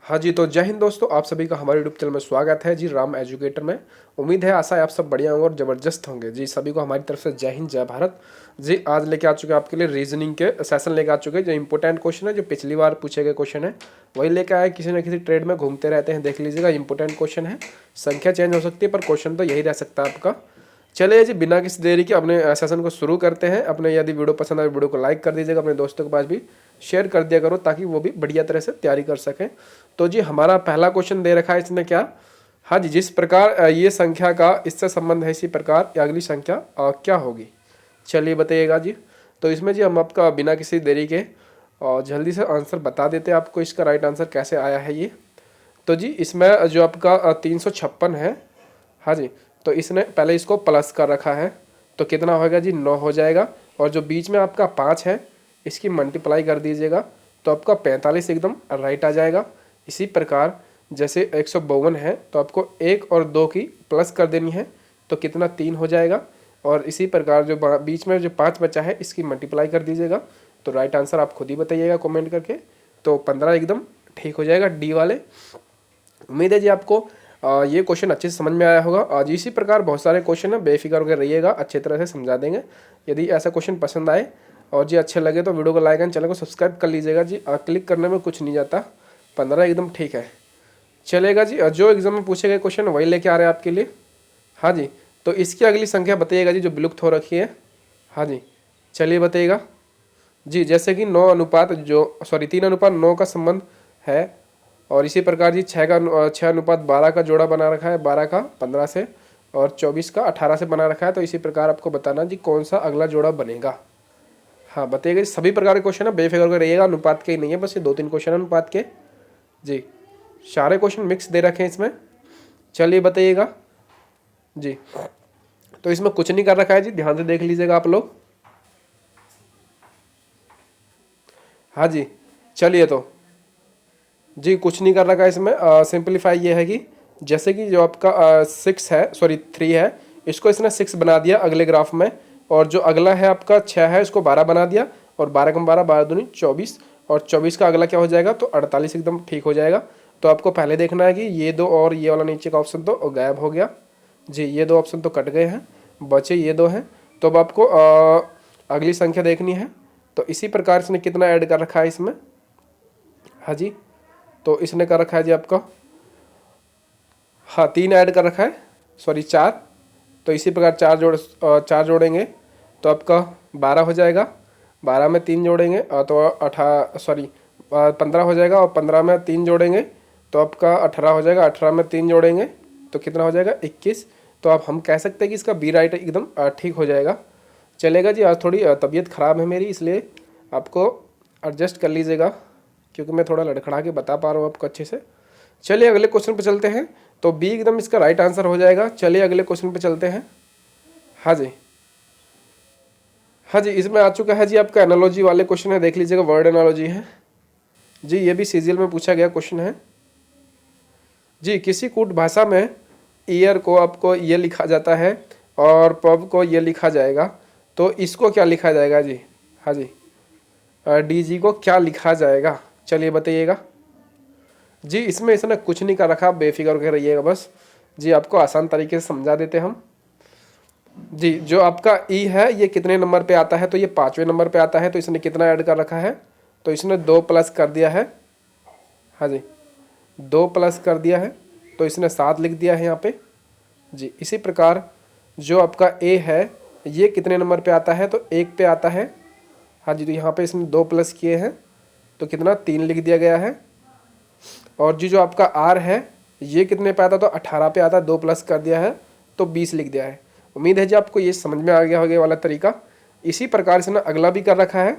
हाँ जी, तो जय हिंद दोस्तों, आप सभी का हमारे यूट्यूब चैनल में स्वागत है जी, राम एजुकेटर में। उम्मीद है, आशा है आप सब बढ़िया होंगे और ज़बरदस्त होंगे जी। सभी को हमारी तरफ से जय हिंद जय भारत जी। आज लेके आ चुके हैं आपके लिए रीजनिंग के सेशन लेके आ चुके हैं। जो इंपॉर्टेंट क्वेश्चन है, जो पिछली बार पूछे गए क्वेश्चन है, वही लेके आए। किसी न किसी ट्रेड में घूमते रहते हैं, देख लीजिएगा। इंपॉर्टेंट क्वेश्चन है, संख्या चेंज हो सकती है पर क्वेश्चन तो यही रह सकता है आपका। चलिए जी, बिना किसी देरी के अपने सेशन को शुरू करते हैं। अपने यदि वीडियो पसंद आए, वीडियो को लाइक कर दीजिएगा, अपने दोस्तों के पास भी शेयर कर दिया करो ताकि वो भी बढ़िया तरह से तैयारी कर सकें। तो जी, हमारा पहला क्वेश्चन दे रखा है इसने क्या। हाँ जी, जिस प्रकार ये संख्या का इससे संबंध है, इसी प्रकार ये अगली संख्या क्या होगी। चलिए बताइएगा जी। तो इसमें जी हम आपका बिना किसी देरी के और जल्दी से आंसर बता देते हैं आपको, इसका राइट आंसर कैसे आया है ये। तो जी, इसमें जो आपका 356 है, हाँ जी, तो इसने पहले इसको प्लस कर रखा है, तो कितना होगा जी, 9 हो जाएगा। और जो बीच में आपका 5 है, इसकी मल्टीप्लाई कर दीजिएगा तो आपका 45 एकदम राइट आ जाएगा। इसी प्रकार जैसे 152 है, तो आपको 1 और 2 की प्लस कर देनी है, तो कितना 3 हो जाएगा। और इसी प्रकार जो बीच में जो 5 बचा है, इसकी मल्टीप्लाई कर दीजिएगा। तो राइट आंसर आप खुद ही बताइएगा कमेंट करके। तो 15 एकदम ठीक हो जाएगा, डी वाले। उम्मीद है जी आपको ये क्वेश्चन अच्छे से समझ में आया होगा। आज इसी प्रकार बहुत सारे क्वेश्चन है, बेफिक्र होकर रहिएगा, अच्छे तरह से समझा देंगे। यदि ऐसा क्वेश्चन पसंद आए और जी अच्छे लगे तो वीडियो को लाइक एंड चैनल को सब्सक्राइब कर लीजिएगा जी। क्लिक करने में कुछ नहीं जाता, 15 एकदम ठीक है। चलेगा जी, जो एग्जाम में पूछे गए क्वेश्चन वही लेके आ रहे हैं आपके लिए। हाँ जी, तो इसकी अगली संख्या बताइएगा जी, जो विलुप्त हो रखी है। हाँ जी, चलिए बताइएगा जी। जैसे कि 9 अनुपात 3 अनुपात 9 का संबंध है, और इसी प्रकार जी 6 अनुपात 12 का जोड़ा बना रखा है, 12 का 15 से, और 24 का 18 से बना रखा है। तो इसी प्रकार आपको बताना जी कौन सा अगला जोड़ा बनेगा। हाँ बताइएगा जी। सभी प्रकार के क्वेश्चन है, बेफिक्र होकर रहिएगा, अनुपात के ही नहीं है, बस ये 2-3 क्वेश्चन है अनुपात के जी। सारे क्वेश्चन मिक्स दे रखे हैं इसमें। चलिए बताइएगा जी। तो इसमें कुछ नहीं कर रखा है जी, ध्यान से देख लीजिएगा आप लोग। हाँ जी, चलिए तो जी, कुछ नहीं कर रखा है इसमें। सिंपलीफाई ये है कि जैसे कि जो आपका 3 है, इसको इसने 6 बना दिया अगले ग्राफ में। और जो अगला है आपका 6 है, इसको 12 बना दिया, और 12 कम 12 12 दूनी 24, और 24 का अगला क्या हो जाएगा, तो 48 एकदम ठीक हो जाएगा। तो आपको पहले देखना है कि ये दो और ये वाला नीचे का ऑप्शन तो गायब हो गया जी, ये 2 ऑप्शन तो कट गए हैं, बचे ये 2 हैं। तो अब आपको अगली संख्या देखनी है। तो इसी प्रकार इसने कितना ऐड कर रखा है इसमें। हाँ जी, तो इसने कर रखा है जी आपका, हाँ 3 ऐड कर रखा है, 4। तो इसी प्रकार 4 जोड़ेंगे तो आपका 12 हो जाएगा। 12 में 3 जोड़ेंगे तो 15 हो जाएगा, और 15 में 3 जोड़ेंगे तो आपका 18 हो जाएगा। 18 में 3 जोड़ेंगे तो कितना हो जाएगा, 21। तो आप हम कह सकते हैं कि इसका बी राइट एकदम ठीक हो जाएगा। चलेगा जी। आज थोड़ी तबीयत ख़राब है मेरी, इसलिए आपको एडजस्ट कर लीजिएगा, क्योंकि मैं थोड़ा लड़खड़ा के बता पा रहा हूँ आपको अच्छे से। चलिए अगले क्वेश्चन पे चलते हैं। तो बी एकदम इसका राइट आंसर हो जाएगा। चलिए अगले क्वेश्चन पे चलते हैं। हाँ जी, हाँ जी, इसमें आ चुका है जी आपका एनालॉजी वाले क्वेश्चन है, देख लीजिएगा, वर्ड एनालॉजी है जी। ये भी सीजीएल में पूछा गया क्वेश्चन है जी। किसी कूट भाषा में ईयर को आपको ये लिखा जाता है और पब को ये लिखा जाएगा, तो इसको क्या लिखा जाएगा जी। हाँ जी, डीजी को क्या लिखा जाएगा, चलिए बताइएगा जी। इसमें इसने कुछ नहीं कर रखा, बेफिक्र होकर रहिएगा बस जी। आपको आसान तरीके से समझा देते हम जी। जो आपका ई है, ये कितने नंबर पे आता है, तो ये 5वें नंबर पे आता है। तो इसने कितना ऐड कर रखा है, तो इसने 2 प्लस कर दिया है। हाँ जी, 2 प्लस कर दिया है, तो इसने 7 लिख दिया है यहाँ पे जी। इसी प्रकार जो आपका ए है, ये कितने नंबर पे आता है, तो 1 पे आता है। हाँ जी, तो यहाँ पे इसने 2 प्लस किए हैं, तो कितना 3 लिख दिया गया है। और जी जो आपका आर है, ये कितने पे आता, तो 18 पे आता है, 2 प्लस कर दिया है, तो 20 लिख दिया है। उम्मीद है जी आपको ये समझ में आ गया होगा वाला तरीका। इसी प्रकार से ना अगला भी कर रखा है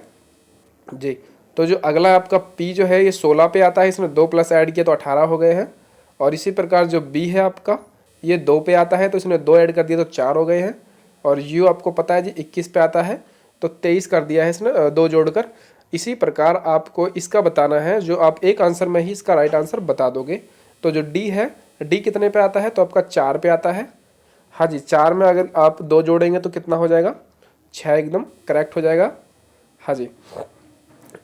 जी। तो जो अगला आपका पी जो है, ये 16 पे आता है, इसमें 2 प्लस ऐड किया तो 18 हो गए हैं। और इसी प्रकार जो बी है आपका, ये 2 पे आता है, तो इसने 2 ऐड कर दिया तो 4 हो गए हैं। और यू आपको पता है जी 21 पे आता है, तो 23 कर दिया है इसने 2 जोड़कर। इसी प्रकार आपको इसका बताना है, जो आप एक आंसर में ही इसका राइट आंसर बता दोगे। तो जो डी है, डी कितने पे आता है, तो आपका 4 पे आता है। हाँ जी, 4 में अगर आप 2 जोड़ेंगे तो कितना हो जाएगा, 6 एकदम करेक्ट हो जाएगा। हाँ जी,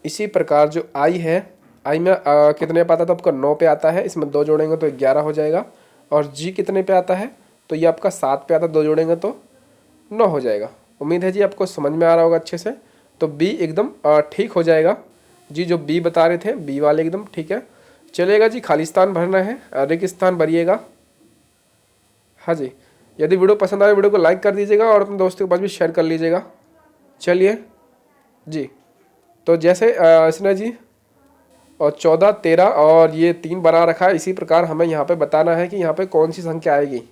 इसी प्रकार जो आई है, आई में कितने पे आता है तो आपका 9 पे आता है, इसमें 2 जोड़ेंगे तो 11 हो जाएगा। और जी कितने पे आता है तो ये आपका 7 पे आता है, 2 जोड़ेंगे तो 9 हो जाएगा। उम्मीद है जी आपको समझ में आ रहा होगा अच्छे से। तो बी एकदम ठीक हो जाएगा जी, जो बी बता रहे थे बी वाले एकदम ठीक है। चलेगा जी, खालिस्तान भरना है, रेगिस्तान भरिएगा। हाँ जी, यदि वीडियो पसंद आए वीडियो को लाइक कर दीजिएगा और अपने दोस्तों के पास भी शेयर कर लीजिएगा। चलिए जी, तो जैसे इसने जी और 14, 13 और ये 3 बना रखा है, इसी प्रकार हमें यहाँ पे बताना है कि यहाँ पे कौन सी संख्या आएगी।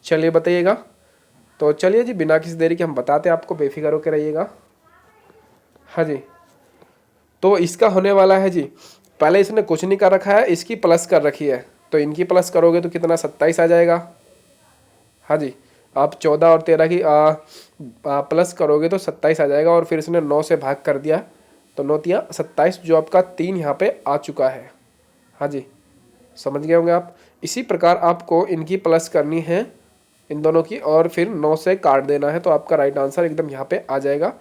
चलिए बताइएगा। तो चलिए जी, बिना किसी देरी के हम बताते हैं आपको, बेफिक्र होकर रहिएगा। हाँ जी, तो इसका होने वाला है जी, पहले इसने कुछ नहीं कर रखा है, इसकी प्लस कर रखी है, तो इनकी प्लस करोगे तो कितना 27 आ जाएगा। हाँ जी, आप 14 और 13 की प्लस करोगे तो 27 आ जाएगा। और फिर इसने 9 से भाग कर दिया तो 9 तिया 27, जो आपका 3 यहाँ पे आ चुका है। हाँ जी, समझ गए होंगे आप। इसी प्रकार आपको इनकी प्लस करनी है, इन दोनों की, और फिर 9 से काट देना है, तो आपका राइट आंसर एकदम यहाँ पे आ जाएगा।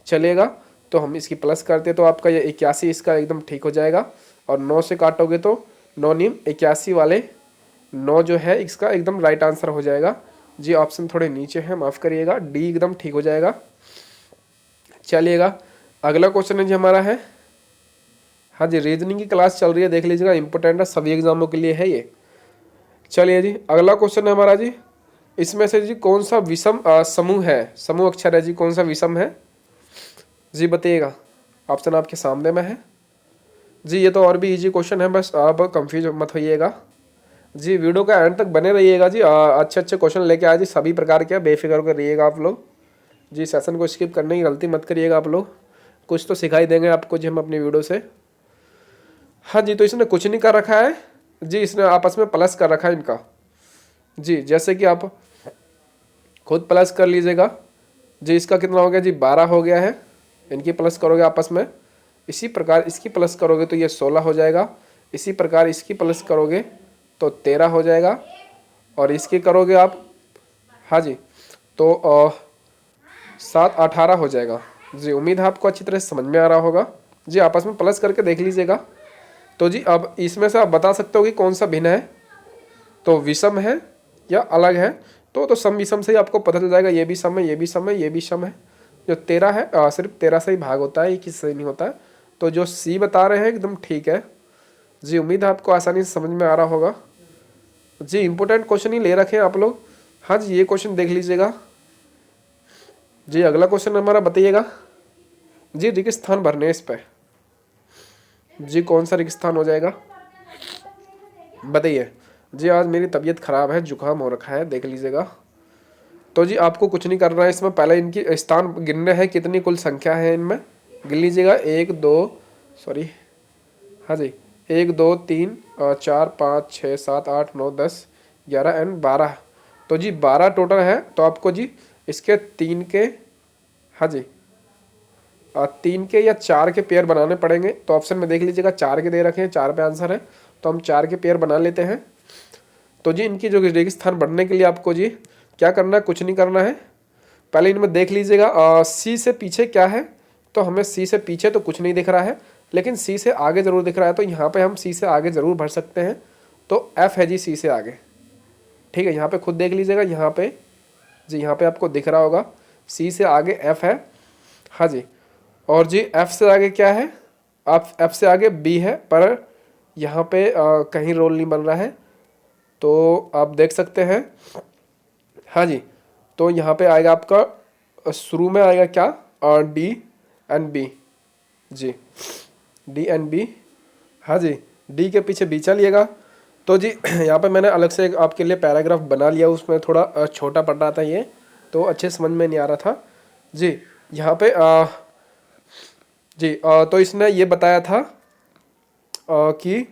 चलेगा, तो हम इसकी प्लस करते तो आपका ये 81 इसका एकदम ठीक हो जाएगा। और 9 से काटोगे तो 9 नीम 81 वाले 9 जो है इसका एकदम राइट आंसर हो जाएगा जी। ऑप्शन थोड़े नीचे है, माफ़ करिएगा, डी एकदम ठीक हो जाएगा। चलिएगा, अगला क्वेश्चन है जी हमारा है, हाँ जी, रीजनिंग की क्लास चल रही है, देख लीजिएगा, इंपॉर्टेंट है, सभी एग्जामों के लिए है ये। चलिए जी, अगला क्वेश्चन है हमारा जी, इसमें से जी कौन सा विषम समूह है, समूह अक्षर है जी, कौन सा विषम है जी, बताइएगा। ऑप्शन आपके सामने में है जी। ये तो और भी इजी क्वेश्चन है, बस आप कंफ्यूज मत होइएगा जी, वीडियो का एंड तक बने रहिएगा जी। अच्छे अच्छे क्वेश्चन लेके आए जी, सभी प्रकार के, बेफिक्र होकर रहिएगा आप लोग जी। सेशन को स्किप करने की गलती मत करिएगा आप लोग, कुछ तो सिखाई देंगे आपको जी हम अपनी वीडियो से। हाँ जी, तो इसने कुछ नहीं कर रखा है जी, इसने आपस में प्लस कर रखा है इनका जी। जैसे कि आप खुद प्लस कर लीजिएगा जी, इसका कितना हो गया जी, 12 हो गया है, इनकी प्लस करोगे आपस में। इसी प्रकार इसकी प्लस करोगे तो ये 16 हो जाएगा। इसी प्रकार इसकी प्लस करोगे तो 13 हो जाएगा। और इसकी करोगे आप, हाँ जी, तो 7, 18 हो जाएगा जी। उम्मीद है आपको अच्छी तरह से समझ में आ रहा होगा जी, आपस में प्लस करके देख लीजिएगा। तो जी अब इसमें से आप बता सकते हो कि कौन सा भिन्न है, तो विषम है या अलग है। तो सम विषम से ही आपको पता चल जाएगा, ये भी सम है, ये भी सम है, ये भी सम है। जो 13 है सिर्फ 13 से ही भाग होता है, ये किसी से नहीं होता है। तो जो सी बता रहे हैं एकदम ठीक है जी। उम्मीद है आपको आसानी से समझ में आ रहा होगा जी। इंपॉर्टेंट क्वेश्चन ही ले रखे हैं आप लोग। हाँ जी, ये क्वेश्चन देख लीजिएगा जी। अगला क्वेश्चन हमारा बताइएगा जी, रेगिस्तान भरने इस पे जी, कौन सा रेगिस्तान हो जाएगा बताइए जी। आज मेरी तबीयत खराब है, जुकाम हो रखा है, देख लीजिएगा। तो जी आपको कुछ नहीं करना है इसमें, पहले इनकी स्थान गिनने हैं, कितनी कुल संख्या है इनमें, गिन लीजिएगा। 1 2 सॉरी, हाँ जी, 1 2 3 4 5 6 7 8 9 10 11 एंड 12। तो जी 12 टोटल है। तो आपको जी इसके 3 के, हाँ जी, 3 के या 4 के पेयर बनाने पड़ेंगे। तो ऑप्शन में देख लीजिएगा 4 के दे रखे हैं, 4 पे आंसर है, तो हम 4 के पेयर बना लेते हैं। तो जी इनकी जो रेगिस्तान बढ़ने के लिए आपको जी क्या करना है, कुछ नहीं करना है। पहले इनमें देख लीजिएगा सी से पीछे क्या है, तो हमें सी से पीछे तो कुछ नहीं दिख रहा है, लेकिन सी से आगे ज़रूर दिख रहा है। तो यहाँ पे हम सी से आगे ज़रूर भर सकते हैं। तो एफ है जी सी से आगे, ठीक है। यहाँ पे खुद देख लीजिएगा, यहाँ पे जी, यहाँ पे आपको दिख रहा होगा सी से आगे एफ है, हाँ जी। और जी एफ से आगे क्या है, आप एफ से आगे बी है, पर यहाँ पे कहीं रोल नहीं बन रहा है, तो आप देख सकते हैं। हाँ जी, तो यहाँ पे आएगा आपका शुरू में आएगा क्या, D and B G, D and B, हाँ जी, डी के पीछे बी चलिएगा। तो जी यहाँ पे मैंने अलग से आपके लिए पैराग्राफ बना लिया, उसमें थोड़ा छोटा पड़ रहा था ये, तो अच्छे समझ में नहीं आ रहा था जी। यहाँ पे जी तो इसने ये बताया था कि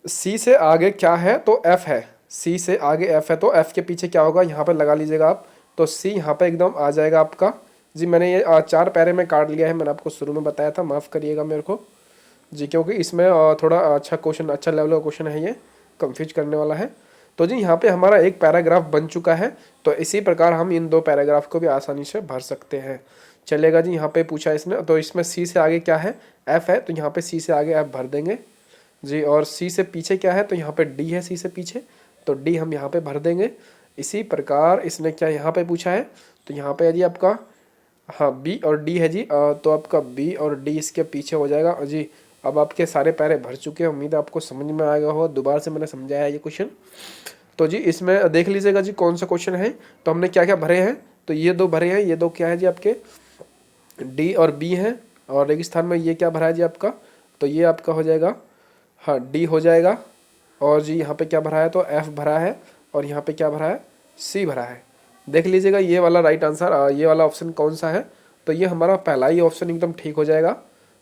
सी से आगे क्या है, तो एफ है। सी से आगे एफ है, तो एफ के पीछे क्या होगा, यहाँ पे लगा लीजिएगा आप। तो सी यहाँ पे एकदम आ जाएगा आपका जी। मैंने ये 4 पैरे में काट लिया है, मैंने आपको शुरू में बताया था, माफ़ करिएगा मेरे को जी, क्योंकि इसमें थोड़ा अच्छा क्वेश्चन, अच्छा लेवल का क्वेश्चन है, ये कंफ्यूज करने वाला है। तो जी यहाँ पे हमारा एक पैराग्राफ बन चुका है। तो इसी प्रकार हम इन 2 पैराग्राफ को भी आसानी से भर सकते हैं। चलेगा जी, यहाँ पे पूछा इसने, तो इसमें सी से आगे क्या है, एफ है, तो यहाँ पे सी से आगे एफ भर देंगे। जी। और सी से पीछे क्या है, तो यहाँ पे डी है सी से पीछे, तो डी हम यहाँ पे भर देंगे। इसी प्रकार इसने क्या यहाँ पे पूछा है, तो यहाँ पे है जी आपका, हाँ बी और डी है जी, तो आपका बी और डी इसके पीछे हो जाएगा। और जी अब आपके सारे पैरे भर चुके हैं, उम्मीद है आपको समझ में आएगा हो, दोबारा से मैंने समझाया है ये क्वेश्चन। तो जी इसमें देख लीजिएगा जी कौन सा क्वेश्चन है, तो हमने क्या क्या भरे हैं, तो ये दो भरे हैं, ये दो क्या है जी आपके डी और बी हैं, और रेगिस्तान में ये क्या भरा है जी आपका, तो ये आपका हो जाएगा, हाँ डी हो जाएगा। और जी यहाँ पे क्या भरा है, तो एफ भरा है, और यहाँ पे क्या भरा है, सी भरा है। देख लीजिएगा ये वाला राइट आंसर, ये वाला ऑप्शन कौन सा है, तो ये हमारा पहला ही ऑप्शन एकदम ठीक हो जाएगा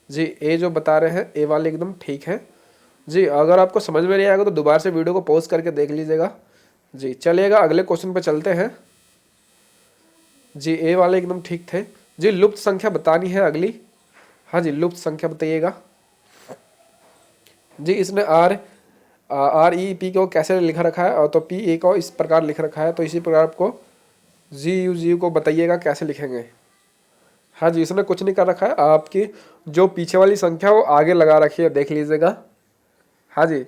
जी। ए जो बता रहे हैं ए वाले एकदम ठीक है जी। अगर आपको समझ में नहीं आएगा तो दोबारा से वीडियो को पॉज करके देख लीजिएगा जी। चलिएगा अगले क्वेश्चन पे चलते हैं जी। ए वाले एकदम ठीक थे जी। लुप्त संख्या बतानी है अगली, हाँ जी लुप्त संख्या बताइएगा जी। इसने आर ई पी को कैसे लिखा रखा है, और तो पी ए को इस प्रकार लिख रखा है, तो इसी प्रकार आपको जी यू को बताइएगा कैसे लिखेंगे। हाँ जी इसने कुछ नहीं कर रखा है, आपकी जो पीछे वाली संख्या वो आगे लगा रखी है, देख लीजिएगा। हाँ जी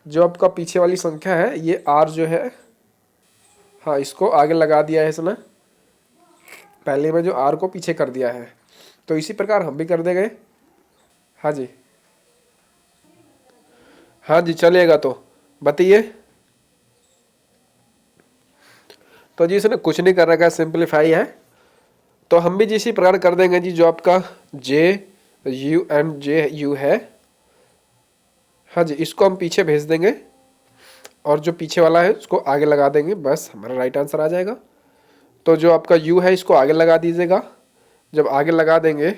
जो आपका पीछे वाली संख्या है ये आर जो है, हाँ इसको आगे लगा दिया है इसने, पहले में जो आर को पीछे कर दिया है, तो इसी प्रकार हम भी कर देंगे। हाँ जी, हाँ जी चलिएगा, तो बताइए। तो जी इसने कुछ नहीं कर रखा है, सिंपलीफाई है, तो हम भी जी इसी प्रकार कर देंगे जी। जो आपका जे यू एंड जे यू है, हाँ जी इसको हम पीछे भेज देंगे, और जो पीछे वाला है उसको आगे लगा देंगे, बस हमारा राइट आंसर आ जाएगा। तो जो आपका यू है इसको आगे लगा दीजिएगा, जब आगे लगा देंगे,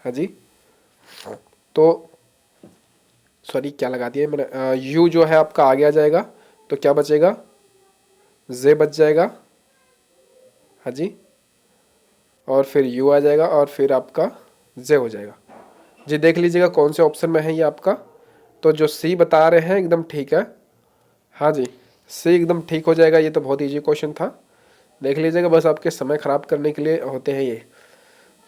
हाँ जी तो सॉरी क्या लगा दिया मैंने, यू जो है आपका आगे आ जाएगा, तो क्या बचेगा, जे बच जाएगा, हाँ जी, और फिर यू आ जाएगा, और फिर आपका जे हो जाएगा जी। देख लीजिएगा कौन से ऑप्शन में है ये आपका, तो जो सी बता रहे हैं एकदम ठीक है, हाँ जी सी एकदम ठीक हो जाएगा। ये तो बहुत इजी क्वेश्चन था, देख लीजिएगा, बस आपके समय खराब करने के लिए होते हैं ये।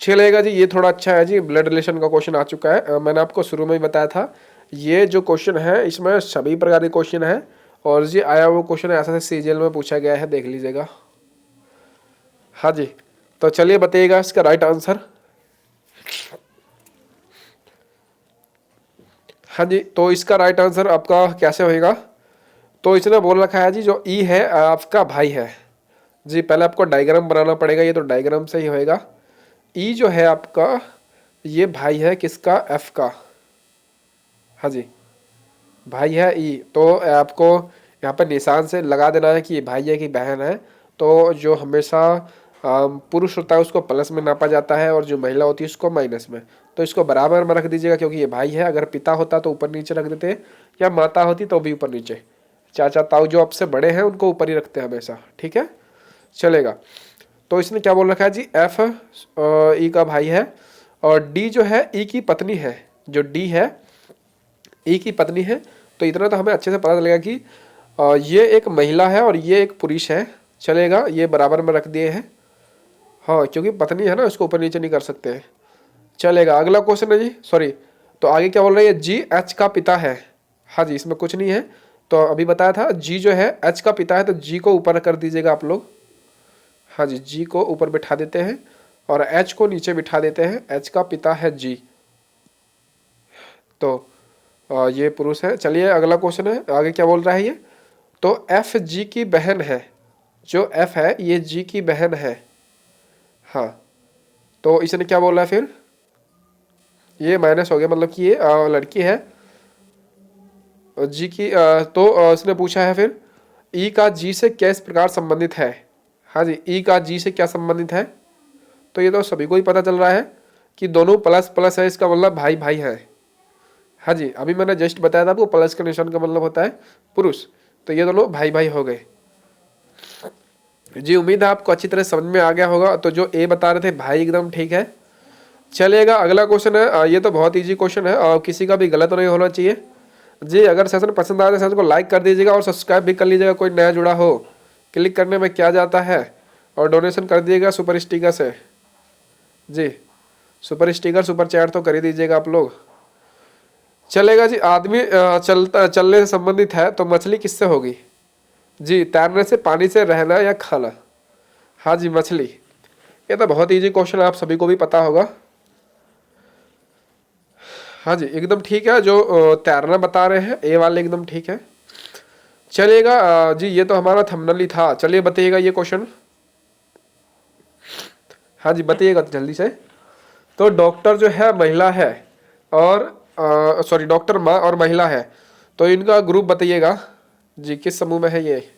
चलेगा जी, ये थोड़ा अच्छा है जी, ब्लड रिलेशन का क्वेश्चन आ चुका है। मैंने आपको शुरू में ही बताया था, ये जो क्वेश्चन है इसमें सभी प्रकार के क्वेश्चन है, और जी आया वो क्वेश्चन ऐसा सीजीएल में पूछा गया है, देख लीजिएगा। हाँ जी तो चलिए बताइएगा इसका राइट आंसर। हाँ जी तो इसका राइट आंसर आपका कैसे होएगा, तो इसने बोल रखा है जी जो ई है आपका भाई है जी। पहले आपको डायग्राम बनाना पड़ेगा, ये तो डायग्राम से ही होएगा। ई जो है आपका ये भाई है किसका, एफ का, हाँ जी भाई है ई। तो आपको यहाँ पर निशान से लगा देना है कि ये भाई है कि बहन है। तो जो हमेशा पुरुष होता है उसको प्लस में नापा जाता है, और जो महिला होती है उसको माइनस में। तो इसको बराबर में रख दीजिएगा, क्योंकि ये भाई है। अगर पिता होता तो ऊपर नीचे रख देते, या माता होती तो भी ऊपर नीचे। चाचा ताऊ जो आपसे बड़े हैं उनको ऊपर ही रखते हैं हमेशा, ठीक है चलेगा। तो इसने क्या बोल रखा है जी, एफ ई का भाई है, और डी जो है ई की पत्नी है। जो डी है ई की पत्नी है, तो इतना तो हमें अच्छे से पता चलेगा कि ये एक महिला है और ये एक पुरुष है, चलेगा। ये बराबर में रख दिए हैं, हाँ क्योंकि पत्नी है ना, उसको ऊपर नीचे नहीं कर सकते हैं, चलेगा। अगला क्वेश्चन है जी, सॉरी, तो आगे क्या बोल रहे हैं, जी एच का पिता है। हाँ जी इसमें कुछ नहीं है, तो अभी बताया था जी जो है एच का पिता है, तो जी को ऊपर कर दीजिएगा आप लोग। हाँ जी जी को ऊपर बिठा देते हैं, और एच को नीचे बिठा देते हैं। एच का पिता है जी, तो ये पुरुष है। चलिए अगला क्वेश्चन है, आगे क्या बोल रहा है ये, तो एफ जी की बहन है। जो एफ है ये जी की बहन है, हाँ। तो इसने क्या बोला है फिर, ये माइनस हो गया, मतलब कि ये लड़की है जी की। तो इसने पूछा है फिर ई का जी से किस प्रकार संबंधित है। हाँ जी ई का जी से क्या संबंधित है, तो ये तो सभी को ही पता चल रहा है कि दोनों प्लस प्लस है, इसका मतलब भाई भाई है। हाँ जी अभी मैंने जस्ट बताया था आपको, प्लस का निशान का मतलब होता है पुरुष, तो ये दोनों भाई भाई हो गए जी। उम्मीद है आपको अच्छी तरह समझ में आ गया होगा। तो जो ए बता रहे थे भाई एकदम ठीक है, चलेगा। अगला क्वेश्चन है, ये तो बहुत इजी क्वेश्चन है, और किसी का भी गलत नहीं होना चाहिए जी। अगर सेशन पसंद आए तो सेशन को लाइक कर दीजिएगा, और सब्सक्राइब भी कर लीजिएगा, कोई नया जुड़ा हो। क्लिक करने में क्या जाता है, और डोनेशन कर दीजिएगा सुपर स्टिकर से जी। सुपर स्टिकर सुपर चैट तो कर ही दीजिएगा आप लोग। चलेगा जी, आदमी चलने से संबंधित है तो मछली किससे होगी? जी, तैरने से, पानी से, रहना या खाना? हाँ जी, मछली। ये तो बहुत इजी क्वेश्चन है, आप सभी को भी पता होगा। हाँ जी, एकदम ठीक है। जो तैरना बता रहे हैं ए वाले एकदम ठीक है। चलिएगा जी, ये तो हमारा थंबनेल ही था। चलिए बताइएगा ये क्वेश्चन। हाँ जी बताइएगा जल्दी से। तो डॉक्टर जो है महिला है और सॉरी डॉक्टर माँ और महिला है, तो इनका ग्रुप बताइएगा जी, किस समूह में है ये?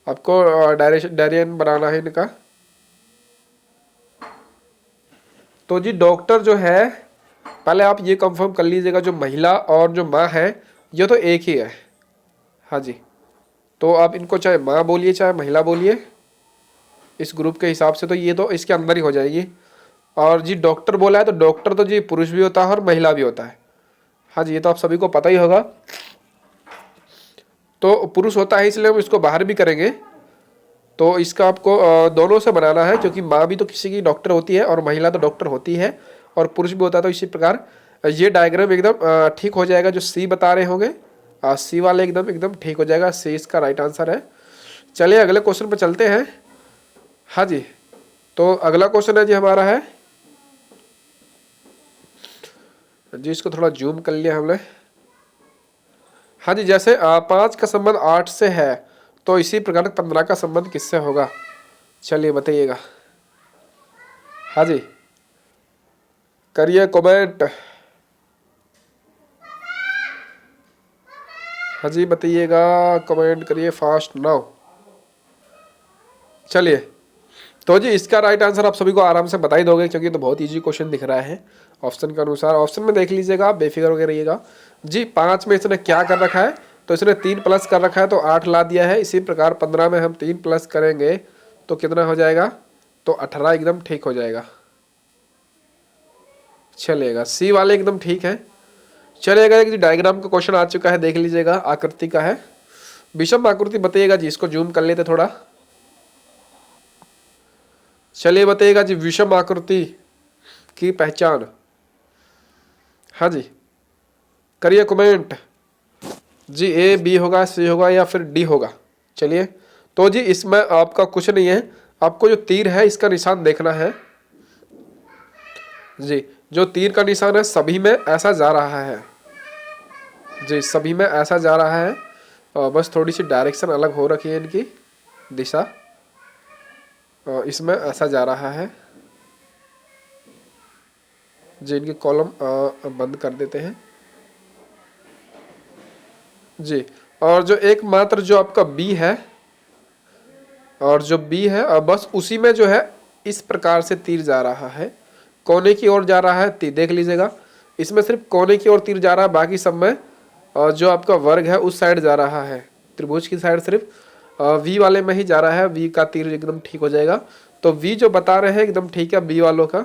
आपको डायरेक्शन बनाना है इनका। तो जी डॉक्टर जो है, पहले आप ये कंफर्म कर लीजिएगा, जो महिला और जो माँ है ये तो एक ही है। हाँ जी, तो आप इनको चाहे माँ बोलिए चाहे महिला बोलिए, इस ग्रुप के हिसाब से तो ये तो इसके अंदर ही हो जाएगी। और जी डॉक्टर बोला है तो डॉक्टर तो जी पुरुष भी होता है और महिला भी होता है। हाँ जी, ये तो आप सभी को पता ही होगा। तो पुरुष होता है इसलिए हम इसको बाहर भी करेंगे। तो इसका आपको दोनों से बनाना है, क्योंकि माँ भी तो किसी की डॉक्टर होती है और महिला तो डॉक्टर होती है और पुरुष भी होता है। तो इसी प्रकार ये डायग्राम एकदम ठीक हो जाएगा। जो सी बता रहे होंगे सी वाले एकदम एकदम ठीक हो जाएगा। सी इसका राइट आंसर है। चलिए अगले क्वेश्चन पर चलते हैं। हाँ जी, तो अगला क्वेश्चन है जी हमारा है जी, इसको थोड़ा जूम कर लिया हमने। हाँ जी, जैसे 5 का संबंध 8 से है तो इसी प्रकार 15 का संबंध किससे होगा? चलिए बताइएगा। हाँ जी, करिए कमेंट। हाँ जी बताइएगा, कमेंट करिए फास्ट नाउ। चलिए, तो जी इसका राइट आंसर आप सभी को आराम से बता ही दोगे, क्योंकि तो बहुत इजी क्वेश्चन दिख रहा है ऑप्शन के अनुसार। ऑप्शन में देख लीजिएगा, आप बेफिक्र होकर रहिएगा। जी 5 में इसने क्या कर रखा है? तो इसने 3 प्लस कर रखा है तो 8 ला दिया है। इसी प्रकार 15 में हम 3 प्लस करेंगे तो कितना हो जाएगा? तो 18 एकदम ठीक हो जाएगा। चलेगा, सी वाले एकदम ठीक है। चलेगा, एक डायग्राम का क्वेश्चन आ चुका है, देख लीजिएगा। आकृति का है, विषम आकृति बताइएगा जी। इसको जूम कर लेते थोड़ा। चलिए बताइएगा जी, विषम आकृति की पहचान। हाँ जी, करिए कमेंट जी। ए, बी होगा, सी होगा या फिर डी होगा? चलिए, तो जी इसमें आपका कुछ नहीं है, आपको जो तीर है इसका निशान देखना है जी। जो तीर का निशान है सभी में ऐसा जा रहा है जी, सभी में ऐसा जा रहा है। और बस थोड़ी सी डायरेक्शन अलग हो रखी है इनकी दिशा, और इसमें ऐसा जा रहा है जी। इनके कॉलम बंद कर देते हैं जी। और जो एकमात्र जो आपका बी है, और जो बी है बस उसी में जो है इस प्रकार से तीर जा रहा है, कोने की ओर जा रहा है तीर। देख लीजिएगा, इसमें सिर्फ कोने की ओर तीर जा रहा है, बाकी सब में जो आपका वर्ग है उस साइड जा रहा है। त्रिभुज की साइड सिर्फ वी वाले में ही जा रहा है। वी का तीर एकदम ठीक हो जाएगा। तो वी जो बता रहे हैं एकदम ठीक है बी वालों का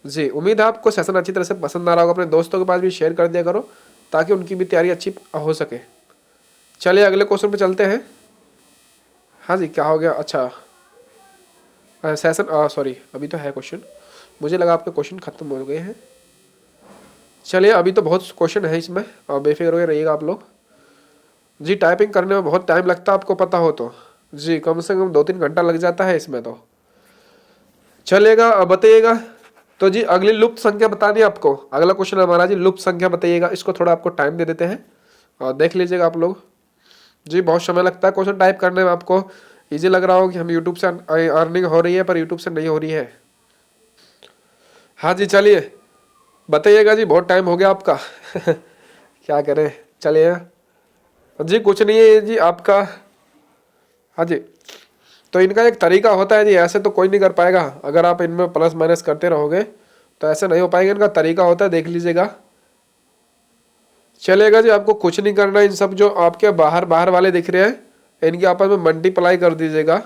जी। उम्मीद है आपको सेशन अच्छी तरह से पसंद आ रहा होगा। अपने दोस्तों के पास भी शेयर कर दिया करो ताकि उनकी भी तैयारी अच्छी हो सके। चलिए अगले क्वेश्चन पे चलते हैं। हाँ जी, क्या हो गया? अच्छा सेशन सॉरी, अभी तो है क्वेश्चन, मुझे लगा आपके क्वेश्चन खत्म हो गए हैं। चलिए, अभी तो बहुत क्वेश्चन है इसमें, और बेफिक्र होकर रहिएगा आप लोग जी। टाइपिंग करने में बहुत टाइम लगता है, आपको पता हो तो जी। कम से कम 2-3 घंटा लग जाता है इसमें तो। चलेगा, अब बताइएगा। तो जी अगली लुप्त संख्या बतानी है आपको। अगला क्वेश्चन हमारा जी, लुप्त संख्या बताइएगा। इसको थोड़ा आपको टाइम दे देते हैं और देख लीजिएगा आप लोग जी। बहुत समय लगता है क्वेश्चन टाइप करने में। आपको इजी लग रहा हो कि हम यूट्यूब से अर्निंग हो रही है, पर यूट्यूब से नहीं हो रही है। हाँ जी, चलिए बताइएगा जी। बहुत टाइम हो गया आपका क्या करें। चलिए जी, कुछ नहीं है जी आपका। हाँ जी, तो इनका एक तरीका होता है जी, ऐसे तो कोई नहीं कर पाएगा। अगर आप इनमें प्लस माइनस करते रहोगे तो ऐसे नहीं हो पाएगा। इनका तरीका होता है, देख लीजिएगा। चलेगा जी, आपको कुछ नहीं करना। इन सब जो आपके बाहर बाहर वाले दिख रहे हैं इनकी आपस में मल्टीप्लाई कर दीजिएगा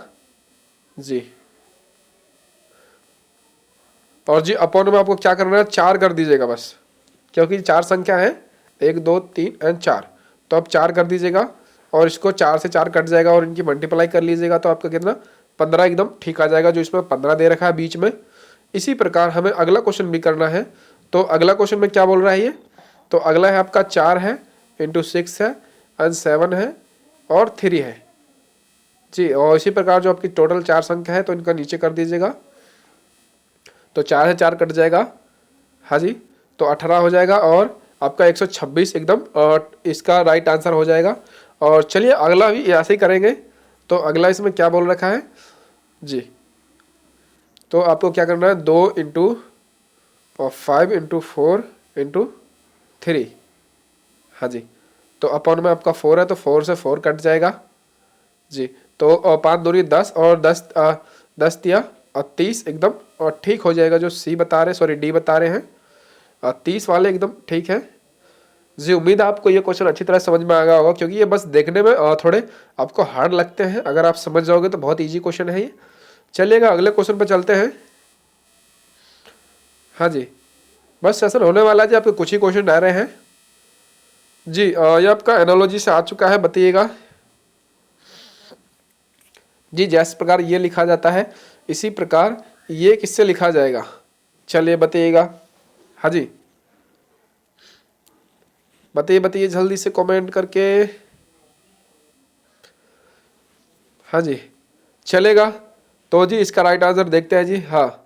जी। और जी अपॉन में आपको क्या करना है, 4 कर दीजिएगा बस, क्योंकि 4 संख्या है, 1 2 3 एंड 4। तो आप 4 कर दीजिएगा और इसको 4 से 4 कट जाएगा और इनकी मल्टीप्लाई कर लीजिएगा तो आपका कितना 15 एकदम ठीक आ जाएगा, जो इसमें 15 दे रखा है बीच में। इसी प्रकार हमें अगला क्वेश्चन भी करना है। तो अगला क्वेश्चन में क्या बोल रहा है ये तो अगला है आपका 4 है इंटू 6 है एंड 7 है और 3 है जी। और इसी प्रकार जो आपकी टोटल 4 संख्या है तो इनका नीचे कर दीजिएगा। तो 4 से 4 कट जाएगा, हाँ जी, तो 18 हो जाएगा और आपका 126 एकदम इसका राइट आंसर हो जाएगा। और चलिए अगला भी ऐसे ही करेंगे। तो अगला इसमें क्या बोल रखा है जी, तो आपको क्या करना है 2 इंटू और 5 इंटू 4 इंटू 3, हाँ जी। तो अपॉन में आपका 4 है तो 4 से 4 कट जाएगा जी। तो 5 दूनी 10 और 10 दिया और 30 एकदम और ठीक हो जाएगा। जो सी बता रहे, सॉरी डी बता रहे हैं 30 वाले एकदम ठीक है जी। उम्मीद है आपको ये क्वेश्चन अच्छी तरह समझ में आ गया होगा, क्योंकि ये बस देखने में थोड़े आपको हार्ड लगते हैं। अगर आप समझ जाओगे तो बहुत इजी क्वेश्चन है ये। चलिएगा अगले क्वेश्चन पर चलते हैं। हाँ जी, बस सेशन होने वाला है जी, आपके कुछ ही क्वेश्चन आ रहे हैं जी। ये आपका एनालॉजी से आ चुका है, बताइएगा जी। जिस प्रकार ये लिखा जाता है इसी प्रकार ये किससे लिखा जाएगा, चलिए बताइएगा। हाँ जी, बताइए बताइए जल्दी से कमेंट करके। हाँ जी, चलेगा। तो जी इसका राइट आंसर देखते हैं जी। हाँ,